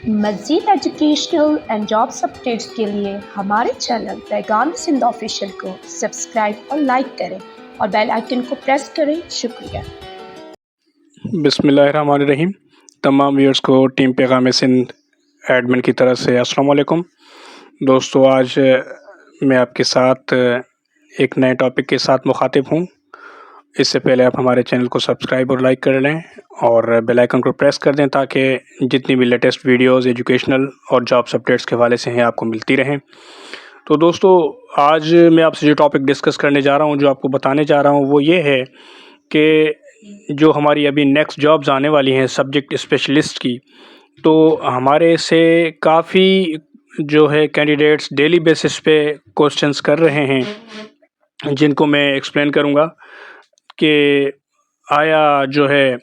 मज़ीद educational and jobs updates के लिए हमारे चैनल पैगाम सिंध ऑफिशियल को सब्सक्राइब और लाइक करें और बेल आइकन को प्रेस करें। शुक्रिया। बिस्मिल्लाहिर्रहमानिर्रहीम। तमाम व्यूअर्स को टीम पैगाम सिंध एडमिन की तरफ से अस्सलाम वालेकुम। दोस्तों, आज मैं आपके साथ एक नए टॉपिक के साथ मुखातिब हूँ। इससे पहले आप हमारे चैनल को सब्सक्राइब और लाइक कर लें और बेल आइकन को प्रेस कर दें ताकि जितनी भी लेटेस्ट वीडियोस एजुकेशनल और जॉब्स अपडेट्स के हवाले से हैं आपको मिलती रहें। तो दोस्तों, आज मैं आपसे जो टॉपिक डिस्कस करने जा रहा हूँ, जो आपको बताने जा रहा हूँ, वो ये है कि जो हमारी अभी नेक्स्ट जॉब्स आने वाली हैं सब्जेक्ट स्पेशलिस्ट की, तो हमारे से काफ़ी जो है कैंडिडेट्स डेली बेसिस पे क्वेश्चंस कर रहे हैं, जिनको मैं एक्सप्लेन करूँगा कि आया जो है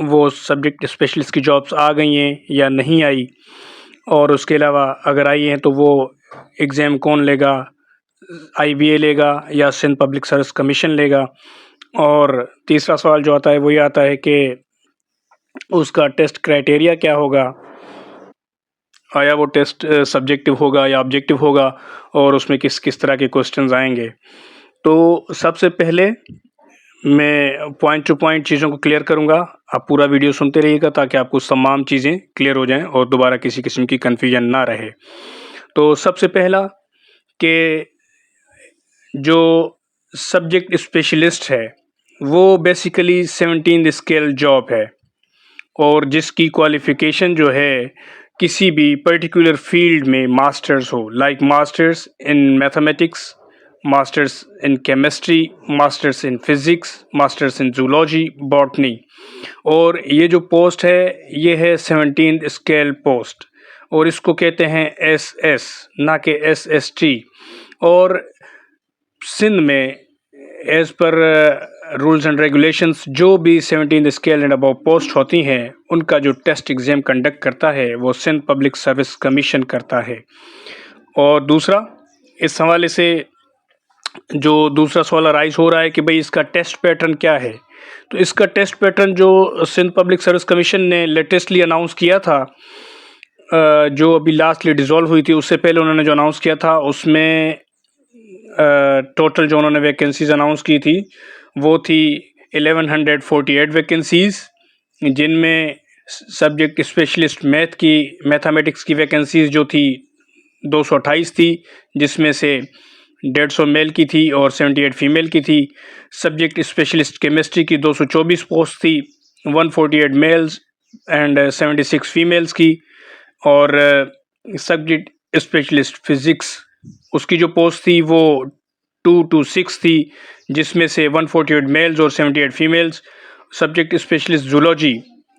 वो सब्जेक्ट स्पेशलिस्ट की जॉब्स आ गई हैं या नहीं आई, और उसके अलावा अगर आई हैं तो वो एग्ज़ाम कौन लेगा, IBA लेगा या सिंध पब्लिक सर्विस कमीशन लेगा। और तीसरा सवाल जो आता है वो ये आता है कि उसका टेस्ट क्राइटेरिया क्या होगा, आया वो टेस्ट सब्जेक्टिव होगा या ऑब्जेक्टिव होगा, और उसमें किस किस तरह के क्वेश्चंस आएंगे। तो सबसे पहले मैं पॉइंट टू पॉइंट चीज़ों को क्लियर करूंगा। आप पूरा वीडियो सुनते रहिएगा ताकि आपको तमाम चीज़ें क्लियर हो जाएं और दोबारा किसी किस्म की कन्फ्यूजन ना रहे। तो सबसे पहला कि जो सब्जेक्ट स्पेशलिस्ट है वो बेसिकली 17th स्केल जॉब है, और जिसकी क्वालिफ़िकेशन जो है किसी भी पर्टिकुलर फील्ड में मास्टर्स हो, like masters in mathematics, masters in chemistry, masters in physics, masters in zoology, botany. और ये जो पोस्ट है ये है 17th स्केल पोस्ट, और इसको कहते हैं SS, ना कि SST। और सिंध में as per rules and regulations जो भी 17th scale and above post होती हैं उनका जो टेस्ट एग्ज़ाम कंडक्ट करता है वो सिंध पब्लिक सर्विस कमीशन करता है। और दूसरा, इस हवाले से जो दूसरा सवाल राइज हो रहा है कि भाई इसका टेस्ट पैटर्न क्या है, तो इसका टेस्ट पैटर्न जो सिंध पब्लिक सर्विस कमीशन ने लेटेस्टली अनाउंस किया था, जो अभी लास्टली डिज़ोल्व हुई थी, उससे पहले उन्होंने जो अनाउंस किया था उसमें टोटल जो उन्होंने वैकेंसीज़ अनाउंस की थी वो थी 1148 वैकेंसीज़, जिनमें सब्जेक्ट स्पेशलिस्ट मैथमेटिक्स की वैकेंसीज़ जो थी 228 थी, जिसमें से 150 मेल की थी और 78 फीमेल की थी। सब्जेक्ट स्पेशलिस्ट केमिस्ट्री की 224 पोस्ट थी, 148 मेल्स एंड 76 फीमेल्स की। और सब्जेक्ट स्पेशलिस्ट फिज़िक्स, उसकी जो पोस्ट थी वो 226 थी, जिसमें से 148 मेल्स और 78 फीमेल्स। सब्जेक्ट स्पेशलिस्ट जूलॉजी,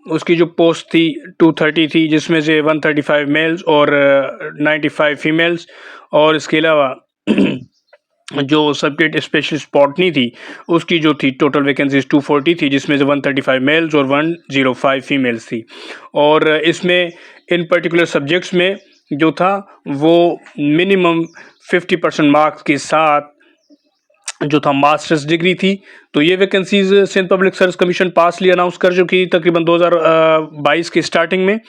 उसकी जो पोस्ट थी 230 थी, जिसमें से 135 मेल्स और 95 फीमेल्स। और इसके अलावा जो सब्जेक्ट स्पेशलिस्ट बॉटनी थी उसकी जो थी टोटल वैकेंसीज 240 थी, जिसमें से 135 मेल्स और 105 फीमेल्स थी। और इसमें इन पर्टिकुलर सब्जेक्ट्स में जो था वो मिनिमम 50% मार्क्स के साथ जो था मास्टर्स डिग्री थी। तो ये vacancies Sindh public service commission पासली अनाउंस कर चुकी तकरीबन 2022 की स्टार्टिंग में,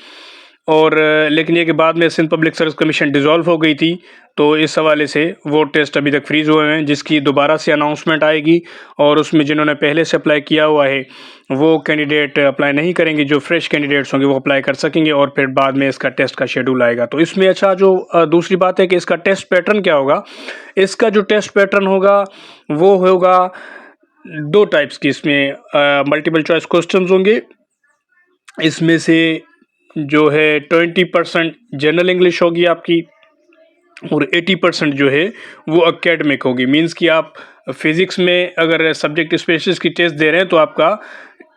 और लेकिन ये के बाद में Sindh public service commission dissolve हो गई थी, तो इस हवाले से वो टेस्ट अभी तक फ्रीज़ हुए हैं, जिसकी दोबारा से अनाउंसमेंट आएगी। और उसमें जिन्होंने पहले से अप्लाई किया हुआ है वो कैंडिडेट अप्लाई नहीं करेंगे, जो फ्रेश कैंडिडेट्स होंगे वो अप्लाई कर सकेंगे, और फिर बाद में इसका टेस्ट का शेड्यूल आएगा। तो इसमें अच्छा जो दूसरी बात है कि इसका टेस्ट पैटर्न क्या होगा। इसका जो टेस्ट पैटर्न होगा वो होगा 2 टाइप्स की। इसमें मल्टीपल चॉइस क्वेश्चंस होंगे, इसमें से जो है 20% जनरल इंग्लिश होगी आपकी, और 80% जो है वो एकेडमिक होगी। मींस कि आप फिज़िक्स में अगर सब्जेक्ट स्पेशलिस्ट की टेस्ट दे रहे हैं तो आपका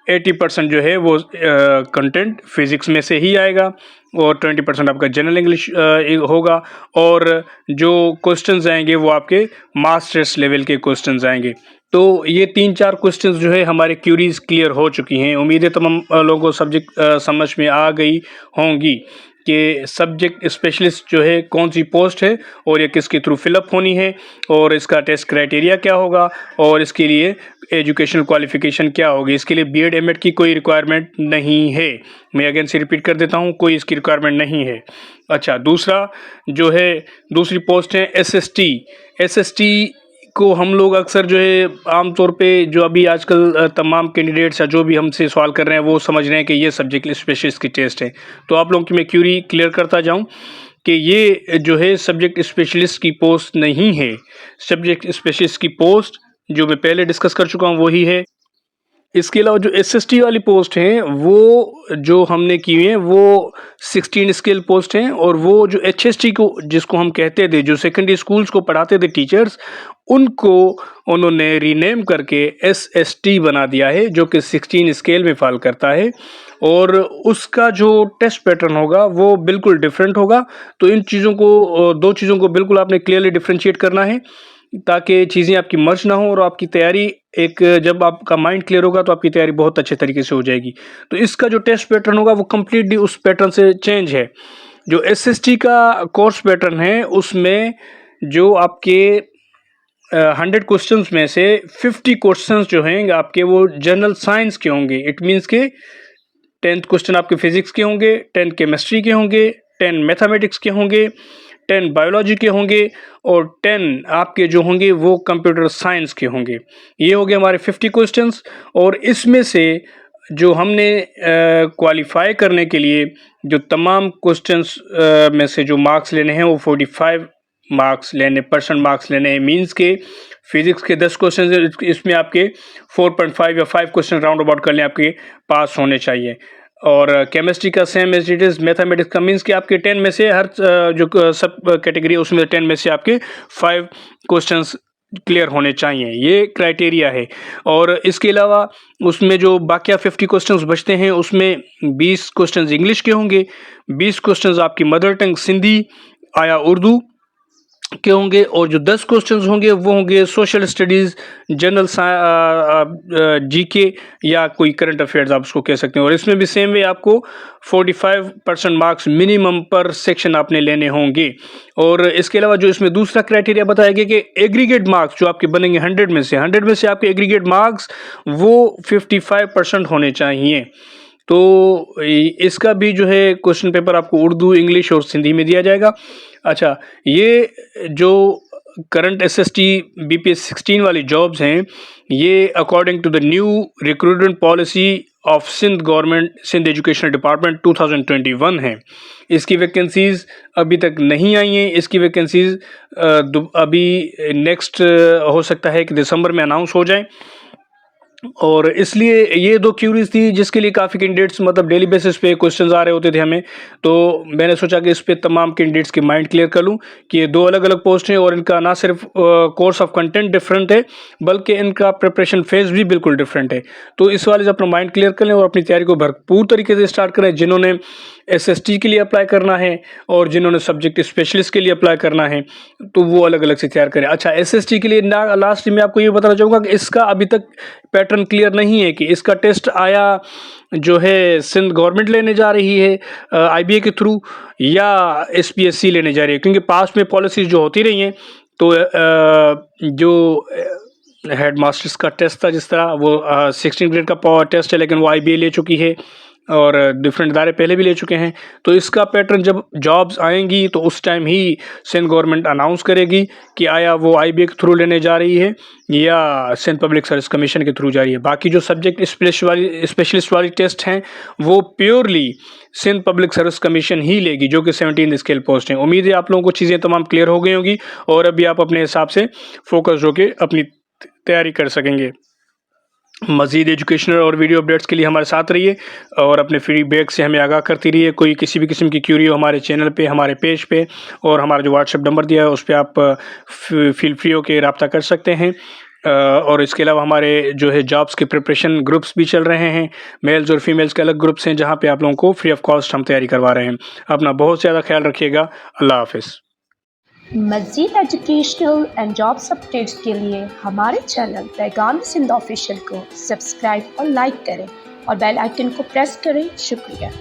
80% जो है वो कंटेंट फिज़िक्स में से ही आएगा, और 20% आपका जनरल इंग्लिश होगा। और जो क्वेश्चंस आएंगे वो आपके मास्टर्स लेवल के क्वेश्चंस आएंगे। तो ये 3-4 क्वेश्चंस जो है हमारे क्यूरीज क्लियर हो चुकी हैं। उम्मीद है तमाम लोगों को सब्जेक्ट समझ में आ गई होंगी। कि सब्जेक्ट स्पेशलिस्ट जो है कौन सी पोस्ट है और ये किसके थ्रू फिलअप होनी है और इसका टेस्ट क्राइटेरिया क्या होगा और इसके लिए एजुकेशनल क्वालिफ़िकेशन क्या होगी। इसके लिए बीएड एमएड की कोई रिक्वायरमेंट नहीं है। मैं अगेन से रिपीट कर देता हूँ, कोई इसकी रिक्वायरमेंट नहीं है। अच्छा, दूसरा जो है दूसरी पोस्ट है एसएसटी। एसएसटी को हम लोग अक्सर जो है आमतौर पे जो अभी आजकल तमाम कैंडिडेट्स या जो भी हमसे सवाल कर रहे हैं वो समझ रहे हैं कि ये सब्जेक्ट स्पेशलिस्ट की टेस्ट है। तो आप लोगों की मैं क्यूरी क्लियर करता जाऊं कि ये जो है सब्जेक्ट स्पेशलिस्ट की पोस्ट नहीं है। सब्जेक्ट स्पेशलिस्ट की पोस्ट जो मैं पहले डिस्कस कर चुका हूँ वही है। इसके अलावा जो एसएसटी वाली पोस्ट हैं वो जो हमने की हुई हैं वो 16 स्केल पोस्ट हैं और वो जो एचएसटी को जिसको हम कहते थे, जो सेकेंडरी स्कूल्स को पढ़ाते थे टीचर्स, उनको उन्होंने रीनेम करके एसएसटी बना दिया है जो कि 16 स्केल में फॉल करता है और उसका जो टेस्ट पैटर्न होगा वो बिल्कुल डिफरेंट होगा। तो इन चीज़ों को, दो चीज़ों को बिल्कुल आपने क्लियरली डिफ्रेंशिएट करना है ताकि चीज़ें आपकी मर्ज ना हो और आपकी तैयारी एक, जब आपका माइंड क्लियर होगा तो आपकी तैयारी बहुत अच्छे तरीके से हो जाएगी। तो इसका जो टेस्ट पैटर्न होगा वो कम्प्लीटली उस पैटर्न से चेंज है। जो एसएसटी का कोर्स पैटर्न है उसमें जो आपके 100 क्वेश्चंस में से 50 क्वेश्चंस जो हैं आपके वो जनरल साइंस के होंगे। इट मीन्स के 10 क्वेश्चन आपके फिजिक्स के होंगे, 10 केमिस्ट्री के होंगे, 10 मैथमेटिक्स के होंगे, 10 बायोलॉजी के होंगे और 10 आपके जो होंगे वो कंप्यूटर साइंस के होंगे। ये हो गए हमारे 50 क्वेश्चंस और इसमें से जो हमने क्वालिफाई करने के लिए जो तमाम क्वेश्चंस में से जो मार्क्स लेने हैं वो 45 मार्क्स लेने, परसेंट मार्क्स लेने हैं। मीन्स के फिजिक्स के 10 क्वेश्चन, इसमें आपके 4.5 या 5 क्वेश्चन राउंड अबाउट कर लें, आपके पास होने चाहिए। और केमिस्ट्री का same as it is. Mathematics का मीन्स कि आपके 10 में से हर जो सब कैटेगरी है उसमें 10 में से आपके 5 क्वेश्चंस क्लियर होने चाहिए। ये क्राइटेरिया है। और इसके अलावा उसमें जो बाकी 50 क्वेश्चंस बचते हैं उसमें 20 क्वेश्चंस इंग्लिश के होंगे, 20 क्वेश्चंस आपकी मदर टंग सिंधी या उर्दू के होंगे और जो 10 क्वेश्चंस होंगे वो होंगे सोशल स्टडीज़, जनरल जीके या कोई करंट अफेयर्स आप उसको कह सकते हैं। और इसमें भी सेम वे आपको 45% मार्क्स मिनिमम पर सेक्शन आपने लेने होंगे। और इसके अलावा जो इसमें दूसरा क्राइटेरिया बताया गया कि एग्रीगेट मार्क्स जो आपके बनेंगे 100 में से आपके एग्रीगेट मार्क्स वो 55% होने चाहिए। तो इसका भी जो है क्वेश्चन पेपर आपको उर्दू, इंग्लिश और सिंधी में दिया जाएगा। अच्छा, ये जो करंट एसएसटी बीपीएस 16 वाली जॉब्स हैं ये according to the new recruitment policy of Sindh government, Sindh educational department 2021 है। इसकी वैकेंसीज़ अभी तक नहीं आई हैं। इसकी वैकेंसीज़ अभी नेक्स्ट हो सकता है कि दिसंबर में अनाउंस हो जाए। और इसलिए ये दो क्यूरीज थी जिसके लिए काफ़ी कैंडिडेट्स मतलब डेली बेसिस पे क्वेश्चंस आ रहे होते थे हमें। तो मैंने सोचा कि इस पे तमाम कैंडिडेट्स की माइंड क्लियर कर लूँ कि ये दो अलग अलग पोस्ट हैं और इनका ना सिर्फ कोर्स ऑफ कंटेंट डिफरेंट है बल्कि इनका प्रिपरेशन फेज भी बिल्कुल डिफरेंट है। तो इस वाले से अपना माइंड क्लियर कर लें और अपनी तैयारी को भरपूर तरीके से स्टार्ट करें। जिन्होंने एसएसटी के लिए अप्लाई करना है और जिन्होंने सब्जेक्ट स्पेशलिस्ट के लिए अप्लाई करना है तो वो अलग अलग से तैयार करें। अच्छा, एसएसटी के लिए लास्ट में आपको ये बताना चाहूँगा कि इसका अभी तक पैटर्न क्लियर नहीं है कि इसका टेस्ट आया जो है सिंध गवर्नमेंट लेने जा रही है आईबीए के थ्रू या एसपीएससी लेने जा रही है, क्योंकि पास में पॉलिसीज जो होती रही हैं तो जो हेड मास्टर्स का टेस्ट था जिस तरह वो 16 ग्रेड का टेस्ट है, लेकिन वो आईबीए ले चुकी है और डिफरेंट इदारे पहले भी ले चुके हैं। तो इसका पैटर्न जब जॉब्स आएंगी तो उस टाइम ही सिंध गवर्नमेंट अनाउंस करेगी कि आया वो आईबीए के थ्रू लेने जा रही है या सिंध पब्लिक सर्विस कमीशन के थ्रू जा रही है। बाकी जो सब्जेक्ट स्पेशलिस्ट वाली टेस्ट हैं वो purely Sindh public service commission ही लेगी, जो कि 17 स्केल पोस्ट हैं। उम्मीद है आप लोगों को चीज़ें तमाम क्लियर हो गई होंगी और अभी आप अपने हिसाब से फोकस होकर अपनी तैयारी कर सकेंगे। मज़ीद एजुकेशनल और वीडियो अपडेट्स के लिए हमारे साथ रहिए और अपने फीडबैक से हमें आगाह करती रहिए। कोई किसी भी किस्म की क्यूरी हो हमारे चैनल पे, हमारे पेज पे और हमारा जो व्हाट्सएप नंबर दिया है उस पर आप फील फ्री होकर रब्ता कर सकते हैं। और इसके अलावा हमारे जो है जॉब्स के प्रिपरेशन ग्रुप्स भी चल रहे हैं। मेल्स और फीमेल्स के अलग ग्रुप्स हैं जहाँ पे आप लोगों को फ्री ऑफ कॉस्ट हम तैयारी करवा रहे हैं। अपना बहुत ज़्यादा ख्याल रखिएगा। अल्लाह हाफिज़। मज़ीद एजुकेशनल एंड जॉब्स अपडेट्स के लिए हमारे चैनल पैगाम सिंध ऑफिशियल को सब्सक्राइब और लाइक करें और बेल आइकन को प्रेस करें। शुक्रिया।